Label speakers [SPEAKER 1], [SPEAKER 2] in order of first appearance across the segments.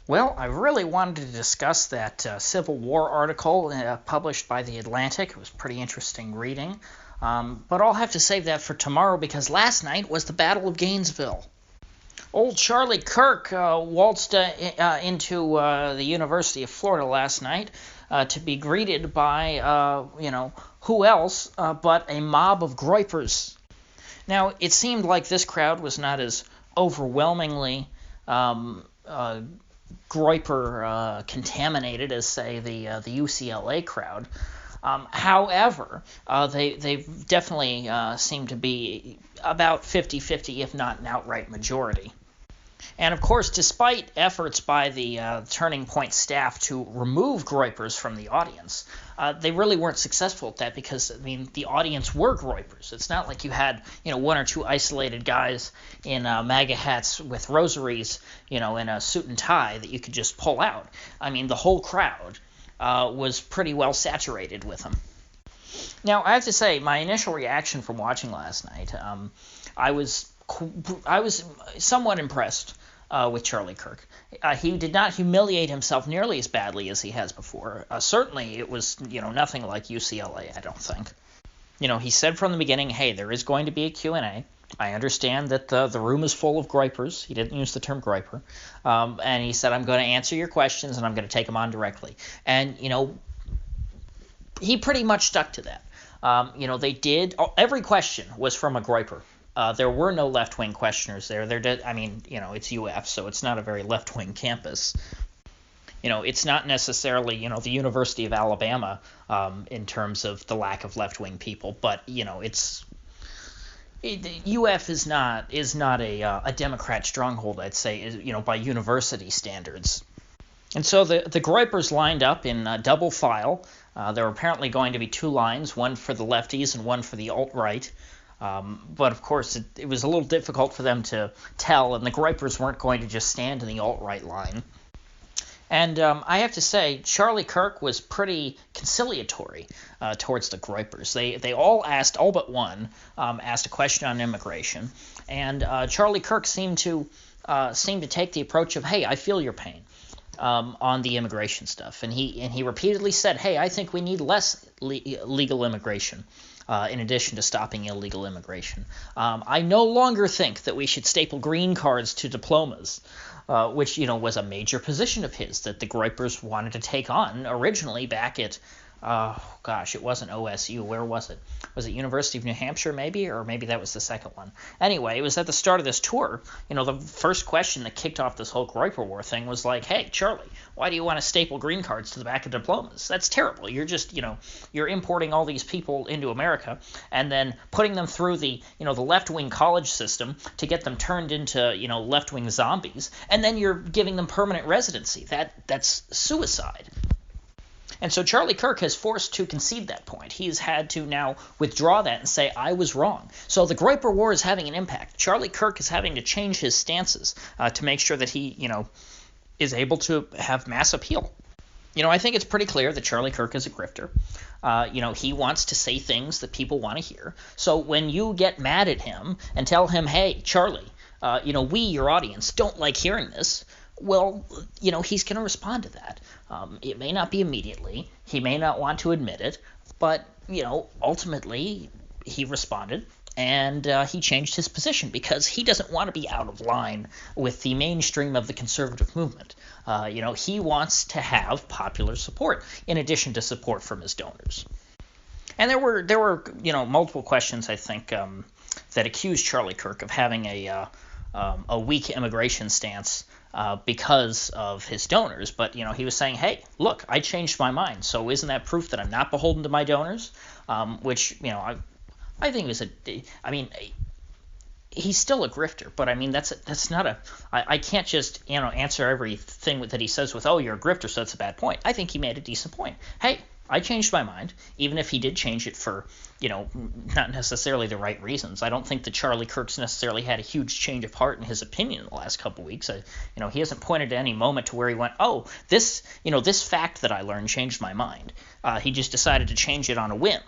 [SPEAKER 1] Well, I really wanted to discuss that Civil War article published by The Atlantic. It was pretty interesting reading. But I'll have to save that for tomorrow because last night was the Battle of Gainesville. Old Charlie Kirk waltzed into the University of Florida last night to be greeted by, who else but a mob of Groypers. Now, it seemed like this crowd was not as overwhelmingly Groyper contaminated as, say, the UCLA crowd. However, they definitely seem to be about 50-50, if not an outright majority. And of course, despite efforts by the Turning Point staff to remove Groypers from the audience, they really weren't successful at that because, the audience were Groypers. It's not like you had, one or two isolated guys in MAGA hats with rosaries, in a suit and tie that you could just pull out. The whole crowd was pretty well saturated with them. Now, I have to say, my initial reaction from watching last night, I was somewhat impressed with Charlie Kirk. He did not humiliate himself nearly as badly as he has before. Certainly, it was nothing like UCLA, I don't think. He said from the beginning, hey, there is going to be a Q&A. I understand that the room is full of Groypers. He didn't use the term Groyper. And he said, I'm going to answer your questions, and I'm going to take them on directly. And, he pretty much stuck to that. They did – every question was from a Groyper. There were no left-wing questioners there. It's UF, so it's not a very left-wing campus. It's not necessarily, the University of Alabama in terms of the lack of left-wing people, but, UF is not a Democrat stronghold, I'd say, by university standards. And so the Groypers lined up in double file. There were apparently going to be two lines, one for the lefties and one for the alt-right. But, of course, it was a little difficult for them to tell, and the Groypers weren't going to just stand in the alt-right line. And I have to say, Charlie Kirk was pretty conciliatory towards the Groypers. They all but one, asked a question on immigration, and Charlie Kirk seemed to take the approach of, hey, I feel your pain on the immigration stuff. And he repeatedly said, hey, I think we need less legal immigration. In addition to stopping illegal immigration. I no longer think that we should staple green cards to diplomas, which, was a major position of his that the Groypers wanted to take on originally back at, it wasn't OSU. Where was it? Was it University of New Hampshire maybe? Or maybe that was the second one. Anyway, it was at the start of this tour. The first question that kicked off this whole Groyper War thing was like, hey, Charlie, why do you want to staple green cards to the back of diplomas? That's terrible. You're just, you're importing all these people into America and then putting them through the, the left-wing college system to get them turned into, left-wing zombies. And then you're giving them permanent residency. That's suicide. And so Charlie Kirk has forced to concede that point. He's had to now withdraw that and say, I was wrong. So the Groyper War is having an impact. Charlie Kirk is having to change his stances to make sure that he, is able to have mass appeal. I think it's pretty clear that Charlie Kirk is a grifter. He wants to say things that people want to hear. So when you get mad at him and tell him, hey, Charlie, we, your audience, don't like hearing this, well, he's going to respond to that. It may not be immediately. He may not want to admit it. But, ultimately he responded and he changed his position because he doesn't want to be out of line with the mainstream of the conservative movement. He wants to have popular support in addition to support from his donors. And there were multiple questions, I think, that accused Charlie Kirk of having a weak immigration stance because of his donors. But, he was saying, hey, look, I changed my mind. So isn't that proof that I'm not beholden to my donors? Which, I think was he's still a grifter. But, that's not I can't just, answer everything that he says with, oh, you're a grifter, so that's a bad point. I think he made a decent point. Hey, I changed my mind, even if he did change it for, not necessarily the right reasons. I don't think that Charlie Kirk's necessarily had a huge change of heart in his opinion in the last couple weeks. He hasn't pointed to any moment to where he went, oh, this fact that I learned changed my mind. He just decided to change it on a whim.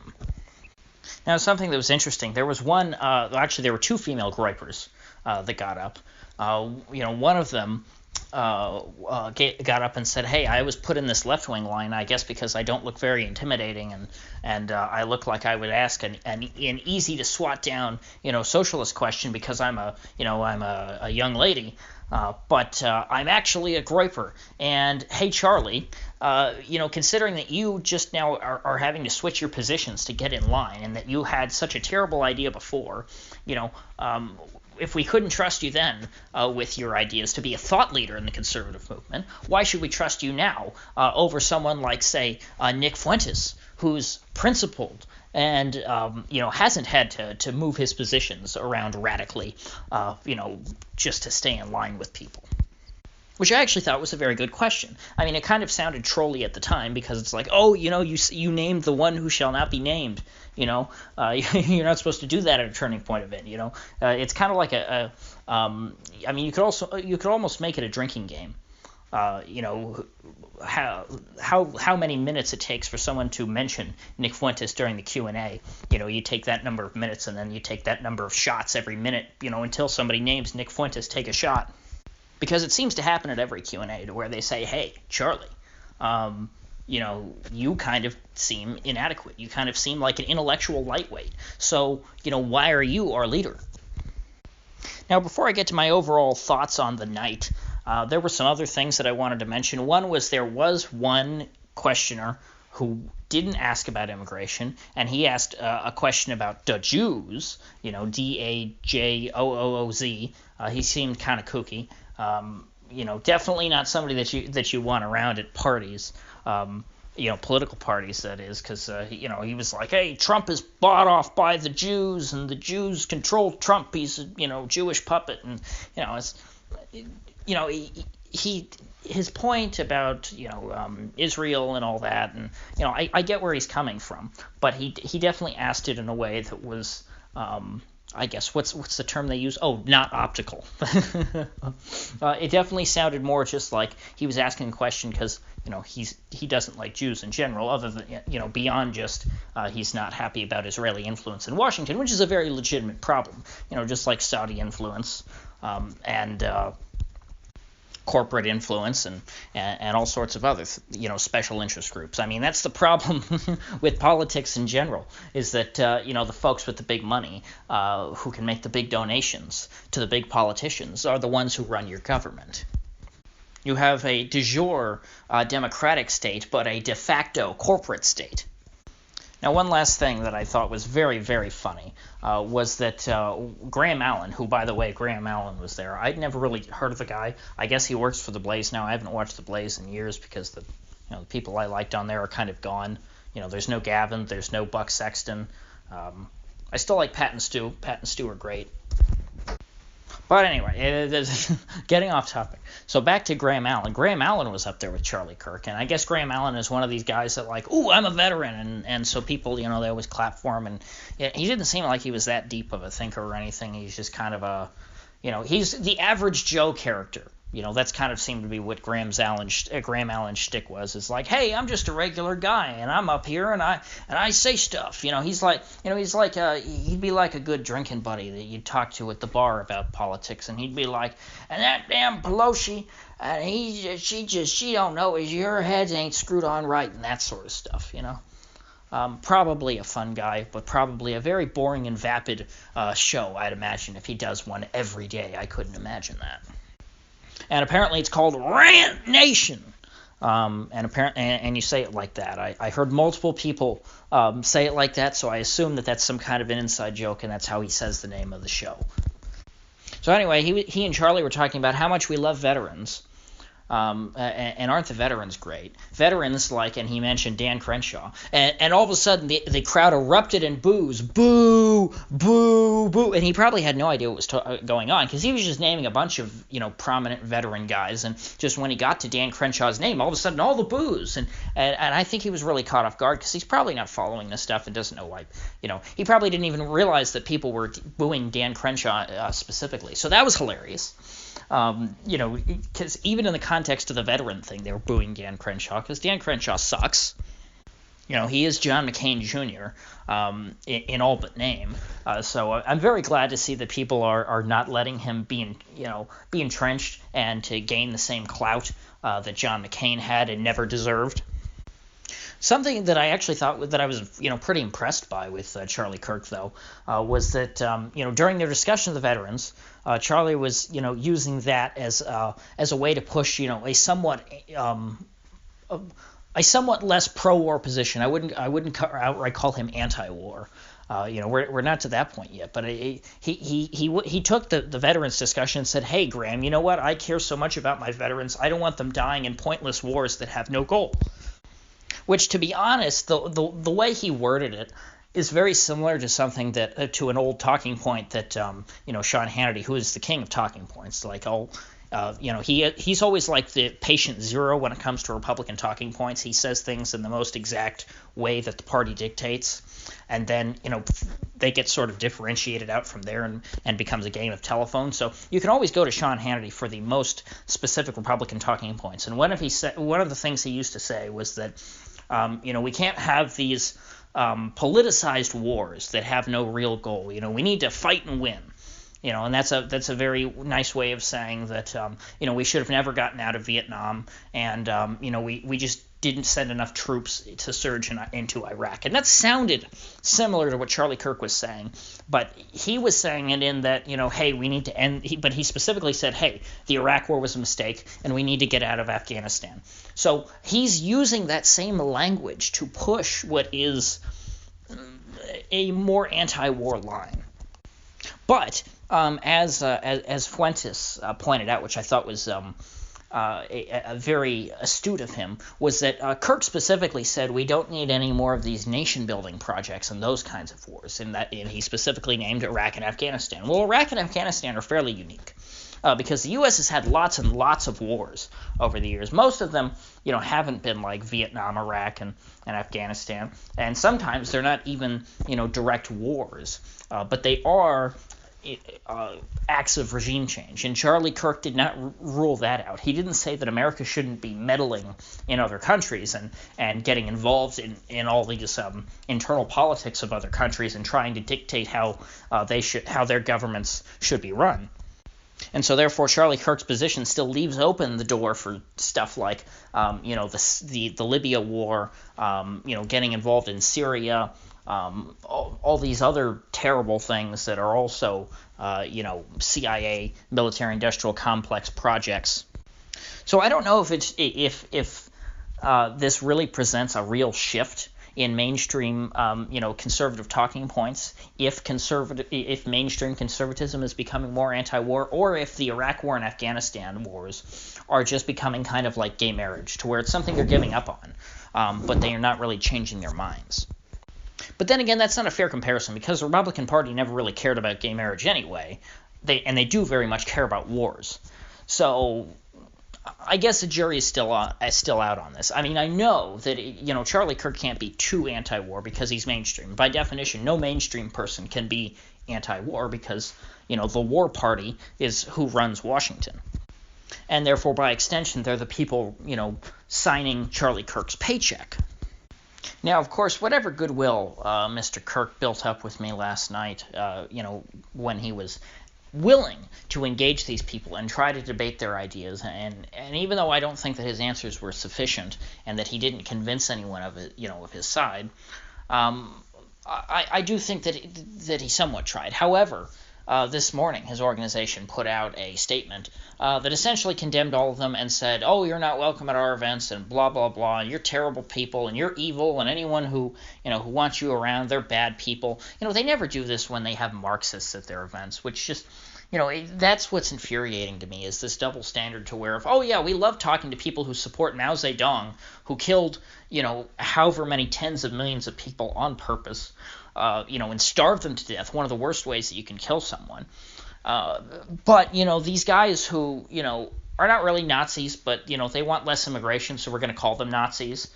[SPEAKER 1] Now, something that was interesting, there was there were two female Groypers that got up. One of them got up and said, "Hey, I was put in this left-wing line, I guess because I don't look very intimidating, and I look like I would ask an easy to swat down, socialist question because I'm a young lady, but I'm actually a Groyper. And hey, Charlie, considering that you just now are having to switch your positions to get in line, and that you had such a terrible idea before, if we couldn't trust you then with your ideas to be a thought leader in the conservative movement, why should we trust you now over someone like, say, Nick Fuentes, who's principled and hasn't had to move his positions around radically, just to stay in line with people?" Which I actually thought was a very good question. I mean, it kind of sounded trolly at the time because it's like, oh, you named the one who shall not be named. You're not supposed to do that at a turning point event. It's kind of like you could almost make it a drinking game. How many minutes it takes for someone to mention Nick Fuentes during the Q&A. You take that number of minutes and then you take that number of shots every minute. Until somebody names Nick Fuentes, take a shot. Because it seems to happen at every Q&A to where they say, "Hey, Charlie, you kind of seem inadequate. You kind of seem like an intellectual lightweight. So, why are you our leader?" Now, before I get to my overall thoughts on the night, there were some other things that I wanted to mention. One was there was one questioner who didn't ask about immigration, and he asked a question about the Jews, Dajooz. He seemed kind of kooky. Definitely not somebody that you want around at parties, political parties, that is, because, he was like, "Hey, Trump is bought off by the Jews, and the Jews control Trump. He's a, Jewish puppet." And, his point about, Israel and all that, and, I get where he's coming from, but he definitely asked it in a way that was, I guess, what's the term they use? Oh, not optical. It definitely sounded more just like he was asking a question because, he doesn't like Jews in general, other than, beyond just he's not happy about Israeli influence in Washington, which is a very legitimate problem, just like Saudi influence and corporate influence and all sorts of other, special interest groups. I mean, that's the problem with politics in general, is that, the folks with the big money who can make the big donations to the big politicians are the ones who run your government. You have a de jure democratic state, but a de facto corporate state. Now, one last thing that I thought was very, very funny was that Graham Allen, who, by the way, Graham Allen was there. I'd never really heard of the guy. I guess he works for the Blaze now. I haven't watched the Blaze in years because the people I liked on there are kind of gone. There's no Gavin, there's no Buck Sexton. I still like Pat and Stu. Pat and Stu are great. But anyway, getting off topic. So back to Graham Allen. Graham Allen was up there with Charlie Kirk, and I guess Graham Allen is one of these guys that like, "Ooh, I'm a veteran," and so people, they always clap for him. And he didn't seem like he was that deep of a thinker or anything. He's just kind of a, he's the average Joe character. That's kind of seemed to be what Graham Allen's shtick was. It's like, "Hey, I'm just a regular guy, and I'm up here, and I say stuff." He'd be like a good drinking buddy that you'd talk to at the bar about politics, and he'd be like, "And that damn Pelosi, and she don't know, your heads ain't screwed on right," and that sort of stuff. Probably a fun guy, but probably a very boring and vapid show, I'd imagine, if he does one every day. I couldn't imagine that. And apparently it's called Rant Nation. And you say it like that. I heard multiple people say it like that, so I assume that that's some kind of an inside joke, and that's how he says the name of the show. So anyway, he and Charlie were talking about how much we love veterans. And aren't the veterans great? Veterans, and he mentioned Dan Crenshaw, and all of a sudden the crowd erupted in boos, boo, boo, boo, and he probably had no idea what was going on, because he was just naming a bunch of prominent veteran guys, and just when he got to Dan Crenshaw's name, all of a sudden all the boos, and I think he was really caught off guard, because he's probably not following this stuff and doesn't know why, he probably didn't even realize that people were booing Dan Crenshaw specifically, so that was hilarious. Because even in the context of the veteran thing, they were booing Dan Crenshaw because Dan Crenshaw sucks. He is John McCain Jr. In all but name. So I'm very glad to see that people are not letting him be entrenched and to gain the same clout that John McCain had and never deserved. Something that I actually thought that I was pretty impressed by with Charlie Kirk, though, was that during their discussion of the veterans, Charlie was using that as a way to push a somewhat less pro-war position. I wouldn't outright call him anti-war. We're not to that point yet. But he took the veterans discussion and said, "Hey, Graham, you know what? I care so much about my veterans. I don't want them dying in pointless wars that have no goal." Which, to be honest, the way he worded it is very similar to something that to an old talking point that Sean Hannity, who is the king of talking points, he's always like the patient zero when it comes to Republican talking points. He says things in the most exact way that the party dictates, and then they get sort of differentiated out from there and becomes a game of telephone. So you can always go to Sean Hannity for the most specific Republican talking points. And one of the things he used to say was that we can't have these politicized wars that have no real goal. We need to fight and win. And that's a very nice way of saying that we should have never gotten out of Vietnam, and we just didn't send enough troops to surge into Iraq. And that sounded similar to what Charlie Kirk was saying, but he was saying it in that hey, we need to end. But he specifically said, hey, the Iraq War was a mistake, and we need to get out of Afghanistan. So he's using that same language to push what is a more anti-war line. But as Fuentes pointed out, which I thought was a very astute of him, was that Kirk specifically said we don't need any more of these nation-building projects and those kinds of wars, and he specifically named Iraq and Afghanistan. Well, Iraq and Afghanistan are fairly unique. Because the U.S. has had lots and lots of wars over the years. Most of them, haven't been like Vietnam, Iraq, and Afghanistan. And sometimes they're not even, direct wars. But they are acts of regime change. And Charlie Kirk did not rule that out. He didn't say that America shouldn't be meddling in other countries and getting involved in all these internal politics of other countries and trying to dictate how their governments should be run. And so, therefore, Charlie Kirk's position still leaves open the door for stuff like, the Libya war, getting involved in Syria, all these other terrible things that are also, CIA military-industrial complex projects. So I don't know if this really presents a real shift in mainstream, conservative talking points, if mainstream conservatism is becoming more anti-war, or if the Iraq War and Afghanistan wars are just becoming kind of like gay marriage, to where it's something they're giving up on, but they are not really changing their minds. But then again, that's not a fair comparison, because the Republican Party never really cared about gay marriage anyway, they do very much care about wars. So I guess the jury is still out on this. I mean, I know that Charlie Kirk can't be too anti-war because he's mainstream. By definition, no mainstream person can be anti-war because the war party is who runs Washington, and therefore by extension they're the people signing Charlie Kirk's paycheck. Now, of course, whatever goodwill Mr. Kirk built up with me last night, when he was willing to engage these people and try to debate their ideas, and even though I don't think that his answers were sufficient and that he didn't convince anyone of it, of his side, I do think that he somewhat tried. However, this morning his organization put out a statement that essentially condemned all of them and said, "Oh, you're not welcome at our events," and blah blah blah, and you're terrible people, and you're evil, and anyone who wants you around, they're bad people. They never do this when they have Marxists at their events, which just that's what's infuriating to me, is this double standard to where, we love talking to people who support Mao Zedong, who killed, however many tens of millions of people on purpose, and starved them to death, one of the worst ways that you can kill someone. But these guys who, are not really Nazis, but, they want less immigration, so we're going to call them Nazis.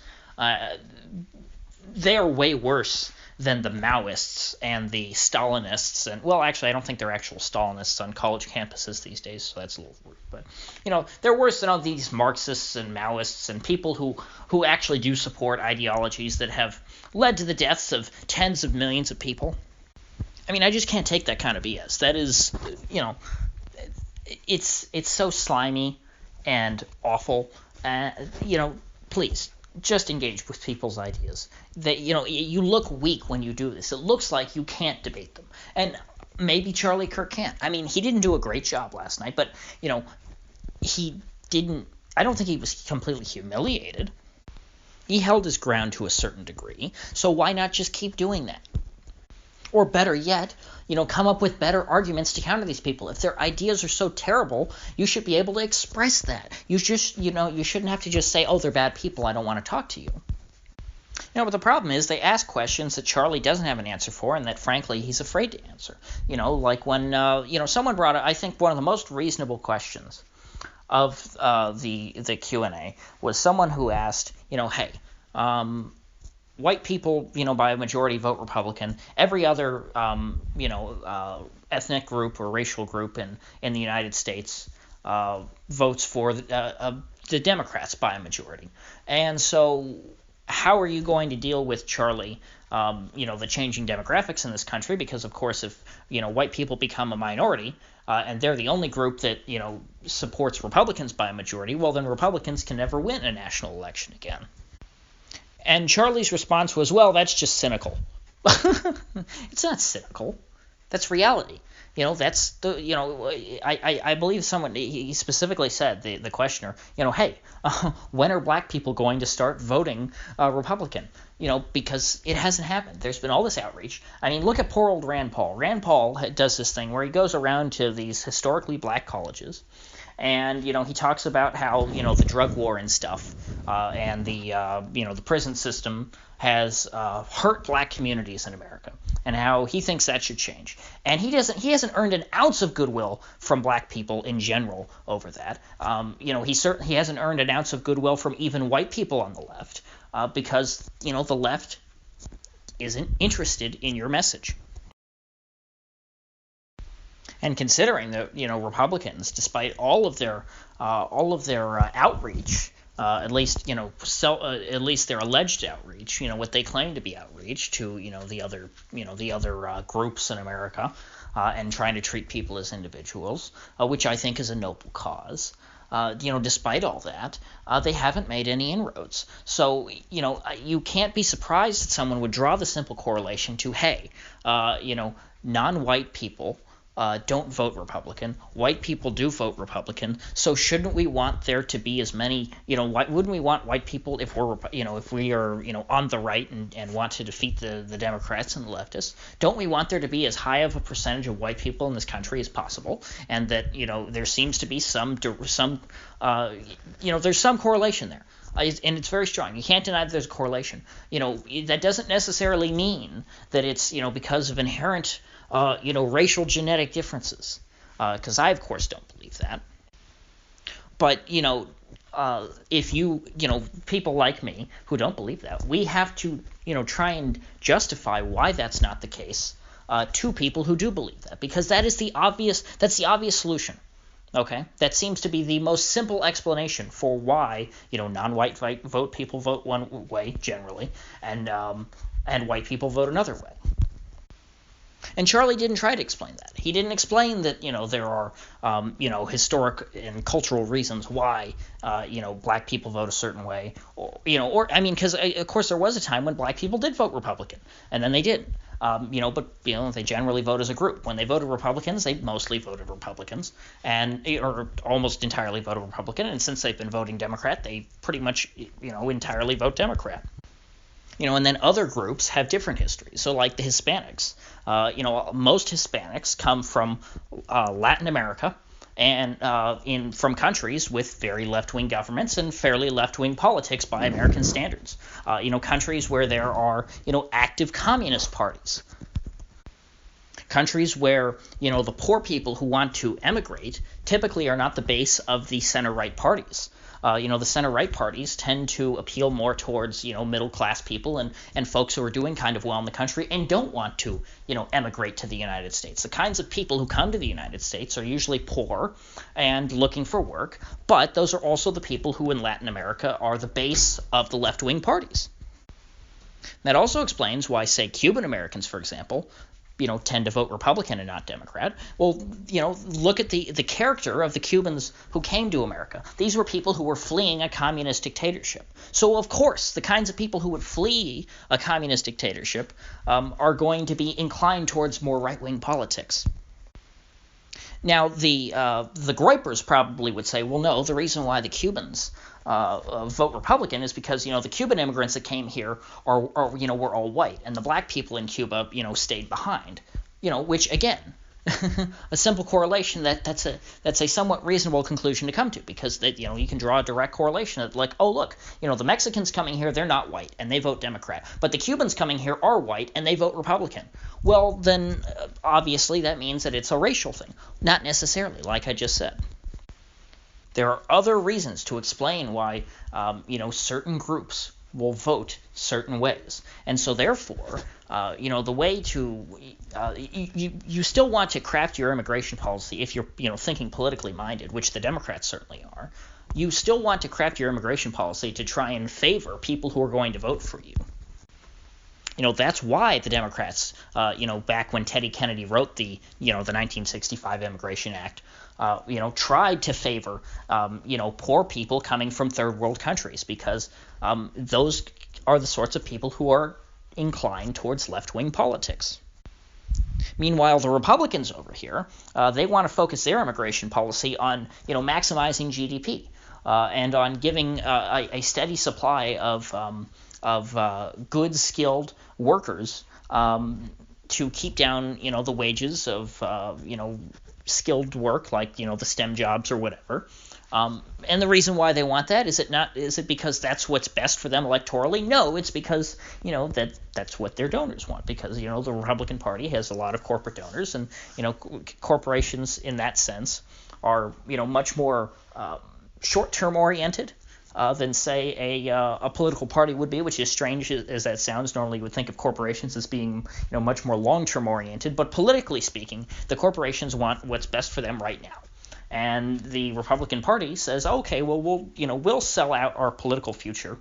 [SPEAKER 1] They are way worse than the Maoists and the Stalinists. And, well, actually, I don't think they're actual Stalinists on college campuses these days, so that's a little rude. But, they're worse than all these Marxists and Maoists and people who actually do support ideologies that have led to the deaths of tens of millions of people. I mean, I just can't take that kind of BS. That is, it's so slimy and awful. Please just engage with people's ideas. You look weak when you do this. It looks like you can't debate them. And maybe Charlie Kirk can't. I mean, he didn't do a great job last night, but he didn't. I don't think he was completely humiliated. He held his ground to a certain degree. So why not just keep doing that? Or better yet, come up with better arguments to counter these people. If their ideas are so terrible, you should be able to express that. You shouldn't have to just say, oh, they're bad people, I don't want to talk to you. But the problem is they ask questions that Charlie doesn't have an answer for and that, frankly, he's afraid to answer. Like when, someone brought up, I think one of the most reasonable questions of the Q&A was someone who asked, hey, white people, by a majority vote Republican. Every other, ethnic group or racial group in the United States votes for the Democrats by a majority. And so how are you going to deal with Charlie, the changing demographics in this country? Because, of course, if, white people become a minority and they're the only group that, supports Republicans by a majority, well, then Republicans can never win a national election again. And Charlie's response was, well, that's just cynical. It's not cynical. That's reality. That's the, I believe someone, he specifically said, the questioner, hey, when are black people going to start voting Republican? Because it hasn't happened. There's been all this outreach. I mean, look at poor old Rand Paul. Rand Paul does this thing where he goes around to these historically black colleges, and, he talks about how, the drug war and stuff, and the prison system has hurt black communities in America, and how he thinks that should change. And he hasn't earned an ounce of goodwill from black people in general over that. He hasn't earned an ounce of goodwill from even white people on the left, because, the left isn't interested in your message. And considering that, Republicans, despite all of their outreach, at least their alleged outreach, what they claim to be outreach to, the other groups in America, and trying to treat people as individuals, which I think is a noble cause. Despite all that, they haven't made any inroads. So, you can't be surprised that someone would draw the simple correlation to, hey, non-white people don't vote Republican. White people do vote Republican. So shouldn't we want there to be as many? Wouldn't we want white people if we are on the right and want to defeat the Democrats and the leftists? Don't we want there to be as high of a percentage of white people in this country as possible? And that there seems to be there's some correlation there. And it's very strong. You can't deny that there's a correlation. That doesn't necessarily mean that it's because of inherent racial genetic differences, because I, of course, don't believe that. But, if people like me who don't believe that, we have to, try and justify why that's not the case to people who do believe that, because that's the obvious solution. Okay, that seems to be the most simple explanation for why, non-white vote people vote one way generally, and white people vote another way. And Charlie didn't try to explain that. He didn't explain that, there are, historic and cultural reasons why, black people vote a certain way. Because, of course, there was a time when black people did vote Republican, and then they didn't. But they generally vote as a group. When they voted Republicans, they mostly voted Republicans, or almost entirely voted Republican. And since they've been voting Democrat, they pretty much, entirely vote Democrat. And then other groups have different histories. So like the Hispanics, most Hispanics come from Latin America and from countries with very left-wing governments and fairly left-wing politics by American standards. Countries where there are, active communist parties. Countries where, the poor people who want to emigrate typically are not the base of the center-right parties. the center-right parties tend to appeal more towards, middle-class people and folks who are doing kind of well in the country and don't want to, emigrate to the United States. The kinds of people who come to the United States are usually poor and looking for work, but those are also the people who in Latin America are the base of the left-wing parties. That also explains why, say, Cuban Americans, for example, tend to vote Republican and not Democrat. Well, look at the character of the Cubans who came to America. These were people who were fleeing a communist dictatorship. So, of course, the kinds of people who would flee a communist dictatorship are going to be inclined towards more right-wing politics. Now, the Groypers probably would say, well, no, the reason why the Cubans vote Republican is because, the Cuban immigrants that came here were all white, and the black people in Cuba, stayed behind, which, again, a simple correlation that's a somewhat reasonable conclusion to come to, because you can draw a direct correlation that, like, oh, look, the Mexicans coming here, they're not white and they vote Democrat, but the Cubans coming here are white and they vote Republican. Well, then obviously that means that it's a racial thing. Not necessarily, like I just said. There are other reasons to explain why certain groups will vote certain ways. And so therefore, the way to you still want to craft your immigration policy if you're thinking politically minded, which the Democrats certainly are. You still want to craft your immigration policy to try and favor people who are going to vote for you. That's why the Democrats, back when Teddy Kennedy wrote the 1965 Immigration Act, tried to favor, poor people coming from third world countries, because those are the sorts of people who are inclined towards left-wing politics. Meanwhile, the Republicans over here, they want to focus their immigration policy on, maximizing GDP and on giving a steady supply of good, skilled workers to keep down, the wages of, skilled work, like, the STEM jobs or whatever. And the reason why they want that, is it because that's what's best for them electorally? No, it's because, that's what their donors want, because, the Republican Party has a lot of corporate donors, and, corporations in that sense are, much more short-term oriented than, say, a political party would be, which is strange as that sounds. Normally you would think of corporations as being, much more long-term oriented, but politically speaking, the corporations want what's best for them right now. And the Republican Party says, okay, well, we'll sell out our political future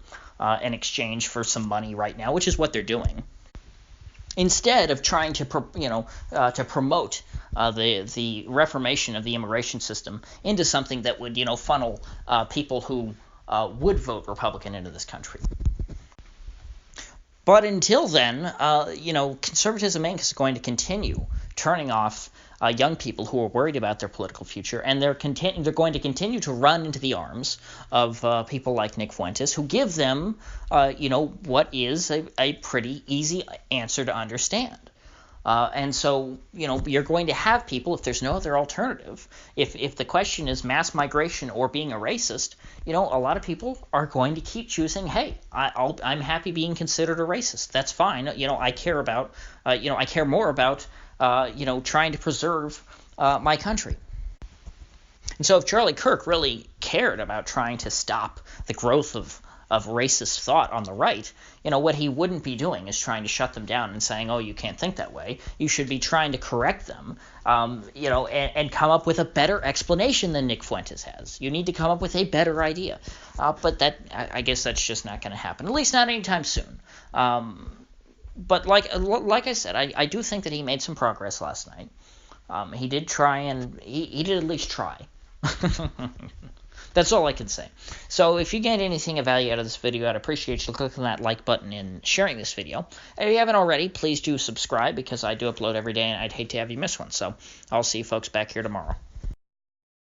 [SPEAKER 1] in exchange for some money right now, which is what they're doing, instead of trying to promote the reformation of the immigration system into something that would funnel people who would vote Republican into this country. But until then, conservatism Inc. is going to continue turning off young people who are worried about their political future, and they're going to continue to run into the arms of people like Nick Fuentes, who give them, what is a pretty easy answer to understand. And so, you're going to have people, if there's no other alternative, if the question is mass migration or being a racist, a lot of people are going to keep choosing, hey, I'm happy being considered a racist. That's fine. I care about, I care more about, trying to preserve my country. And so if Charlie Kirk really cared about trying to stop the growth of racist thought on the right, what he wouldn't be doing is trying to shut them down and saying, oh, you can't think that way. You should be trying to correct them, and come up with a better explanation than Nick Fuentes has. You need to come up with a better idea. But I guess that's just not going to happen, at least not anytime soon. But like I said, I do think that he made some progress last night. He did try, and he did at least try. That's all I can say. So if you gained anything of value out of this video, I'd appreciate you clicking that like button and sharing this video. If you haven't already, please do subscribe, because I do upload every day and I'd hate to have you miss one. So I'll see you folks back here tomorrow.